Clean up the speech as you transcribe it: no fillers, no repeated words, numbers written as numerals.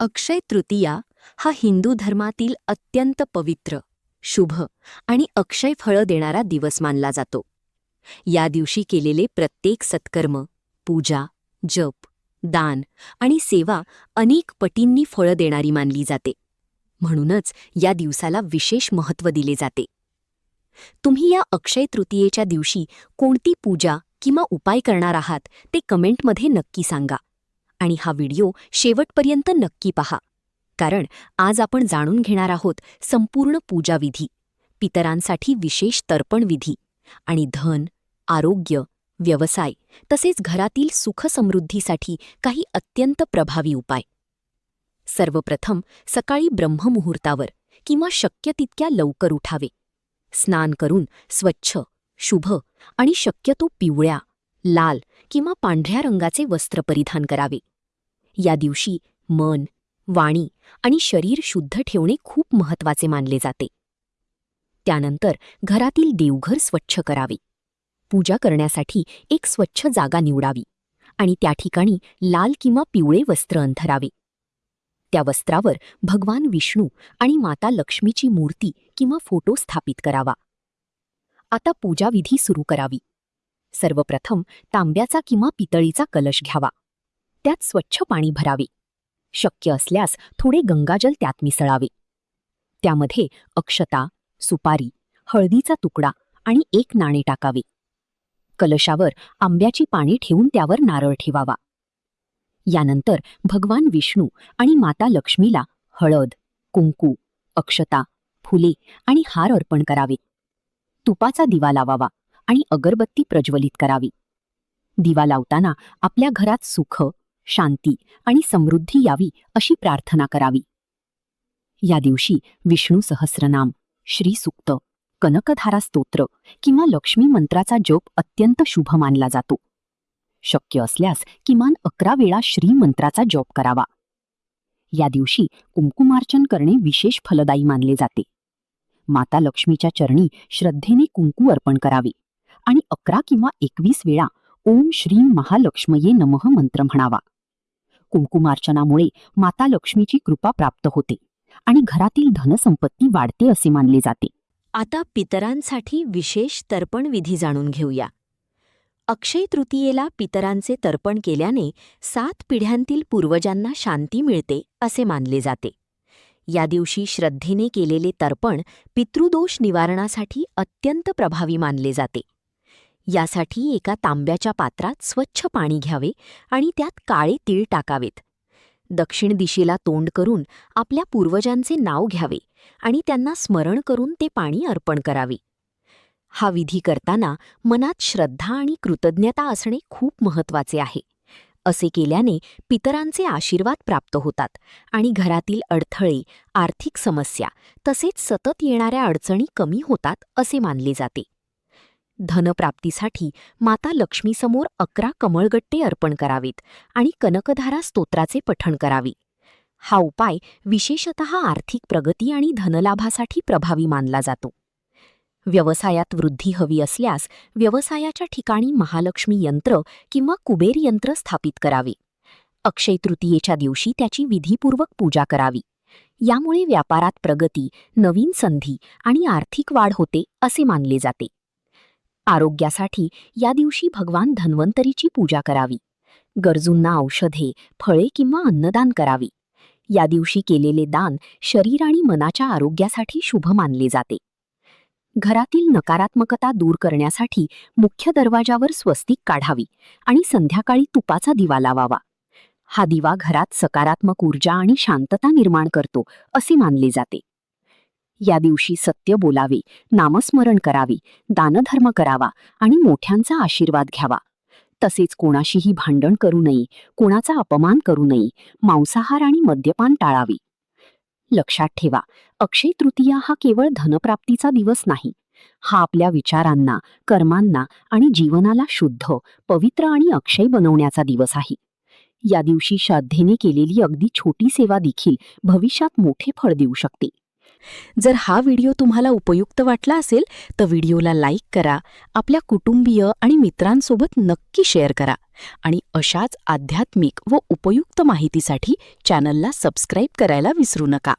अक्षय तृतीया हा हिंदू धर्मातील अत्यंत पवित्र, शुभ आणि अक्षय फळं देणारा दिवस मानला जातो. या दिवशी केलेले प्रत्येक सत्कर्म, पूजा, जप, दान आणि सेवा अनेक पटींनी फळं देणारी मानली जाते. म्हणूनच या दिवसाला विशेष महत्त्व दिले जाते. तुम्ही या अक्षय तृतीयेच्या दिवशी कोणती पूजा किंवा उपाय करणार आहात ते कमेंटमध्ये नक्की सांगा. आणि हा व्हिडिओ शेवटपर्यंत नक्की पहा, कारण आज आपण जाणून घेणार आहोत संपूर्ण पूजाविधी, पितरांसाठी विशेष तर्पण विधी आणि धन, आरोग्य, व्यवसाय तसेच घरातील सुखसमृद्धीसाठी काही अत्यंत प्रभावी उपाय. सर्वप्रथम सकाळी ब्रह्ममुहूर्तावर किंवा शक्य तितक्या लवकर उठावे. स्नान करून स्वच्छ, शुभ आणि शक्यतो पिवळ्या, लाल किंवा पांढऱ्या रंगाचे वस्त्र परिधान करावे. या दिवशी मन, वाणी आणि शरीर शुद्ध ठेवणे खूप महत्त्वाचे मानले जाते. त्यानंतर घरातील देवघर स्वच्छ करावे. पूजा करण्यासाठी एक स्वच्छ जागा निवडावी आणि त्या ठिकाणी लाल किंवा पिवळे वस्त्र अंथरावे. त्या वस्त्रावर भगवान विष्णू आणि माता लक्ष्मीची मूर्ती किंवा फोटो स्थापित करावा. आता पूजाविधी सुरू करावी. सर्वप्रथम तांब्याचा किंवा पितळीचा कलश घ्यावा. त्यात स्वच्छ पाणी भरावे. शक्य असल्यास थोडे गंगाजल त्यात मिसळावे. त्यामध्ये अक्षता, सुपारी, हळदीचा तुकडा आणि एक नाणे टाकावे. कलशावर आंब्याची पाने ठेवून त्यावर नारळ ठेवावा. यानंतर भगवान विष्णू आणि माता लक्ष्मीला हळद, कुंकू, अक्षता, फुले आणि हार अर्पण करावे. तुपाचा दिवा लावावा आणि अगरबत्ती प्रज्वलित करावी. दिवा लावताना आपल्या घरात सुख, शांती आणि समृद्धी यावी अशी प्रार्थना करावी. या दिवशी विष्णू सहस्रनाम, श्रीसूक्त, कनकधारा स्तोत्र किंवा लक्ष्मी मंत्राचा जप अत्यंत शुभ मानला जातो. शक्य असल्यास किमान 11 वेळा श्री मंत्राचा जप करावा. या दिवशी कुंकुमार्चन करणे विशेष फलदायी मानले जाते. माता लक्ष्मीच्या चरणी श्रद्धेने कुंकू अर्पण करावे आणि 11 किंवा 21 वेळा ओम श्रीं महालक्ष्मये नमः मंत्र म्हणावा. कुंकुमार्चनामुळे माता लक्ष्मीची कृपा प्राप्त होते आणि घरातील धनसंपत्ती वाढते असे मानले जाते. आता पितरांसाठी विशेष तर्पण विधी जाणून घेऊया. अक्षय तृतीयेला पितरांचे तर्पण केल्याने 7 पिढ्यांतील पूर्वजांना शांती मिळते असे मानले जाते. या दिवशी श्रद्धेने केलेले तर्पण पितृदोष निवारणासाठी अत्यंत प्रभावी मानले जाते. यासाठी एका तांब्याच्या पात्रात स्वच्छ पाणी घ्यावे आणि त्यात काळे तीळ टाकावेत. दक्षिण दिशेला तोंड करून आपल्या पूर्वजांचे नाव घ्यावे आणि त्यांना स्मरण करून ते पाणी अर्पण करावे. हा विधी करताना मनात श्रद्धा आणि कृतज्ञता असणे खूप महत्त्वाचे आहे. असे केल्याने पितरांचे आशीर्वाद प्राप्त होतात आणि घरातील अडथळे, आर्थिक समस्या तसेच सतत येणाऱ्या अडचणी कमी होतात असे मानले जाते. धनप्राप्तीसाठी माता लक्ष्मीसमोर 11 कमळगट्टे अर्पण करावेत आणि कनकधारा स्तोत्राचे पठण करावे. हा उपाय विशेषतः आर्थिक प्रगती आणि धनलाभासाठी प्रभावी मानला जातो. व्यवसायात वृद्धी हवी असल्यास व्यवसायाच्या ठिकाणी महालक्ष्मी यंत्र किंवा कुबेर यंत्र स्थापित करावे. अक्षय तृतीयेच्या दिवशी त्याची विधीपूर्वक पूजा करावी. यामुळे व्यापारात प्रगती, नवीन संधी आणि आर्थिक वाढ होते असे मानले जाते. आरोग्यासाठी या दिवशी भगवान धन्वंतरीची पूजा करावी. गरजूंना औषधे, फळे किंवा अन्नदान करावे. या दिवशी केलेले दान शरीर आणि मनाच्या आरोग्यासाठी शुभ मानले जाते. घरातील नकारात्मकता दूर करण्यासाठी मुख्य दरवाजावर स्वस्तिक काढावी आणि संध्याकाळी तुपाचा दिवा लावावा. हा दिवा घरात सकारात्मक ऊर्जा आणि शांतता निर्माण करतो असे मानले जाते. या दिवशी सत्य बोलावे, नामस्मरण करावे, दानधर्म करावा आणि मोठ्यांचा आशीर्वाद घ्यावा. तसेच कोणाशीही भांडण करू नये, कोणाचा अपमान करू नये, मांसाहार आणि मद्यपान टाळावे. लक्षात ठेवा, अक्षय तृतीया हा केवळ धनप्राप्तीचा दिवस नाही. हा आपल्या विचारांना, कर्मांना आणि जीवनाला शुद्ध, पवित्र आणि अक्षय बनवण्याचा दिवस आहे. या दिवशी श्रद्धेने केलेली अगदी छोटी सेवा देखील भविष्यात मोठे फळ देऊ शकते. जर हा व्हिडिओ तुम्हाला उपयुक्त वाटला असेल तर व्हिडिओला लाईक करा, आपल्या कुटुंबीय आणि मित्रांसोबत नक्की शेअर करा आणि अशाच आध्यात्मिक व उपयुक्त माहितीसाठी चॅनलला सबस्क्राईब करायला विसरू नका.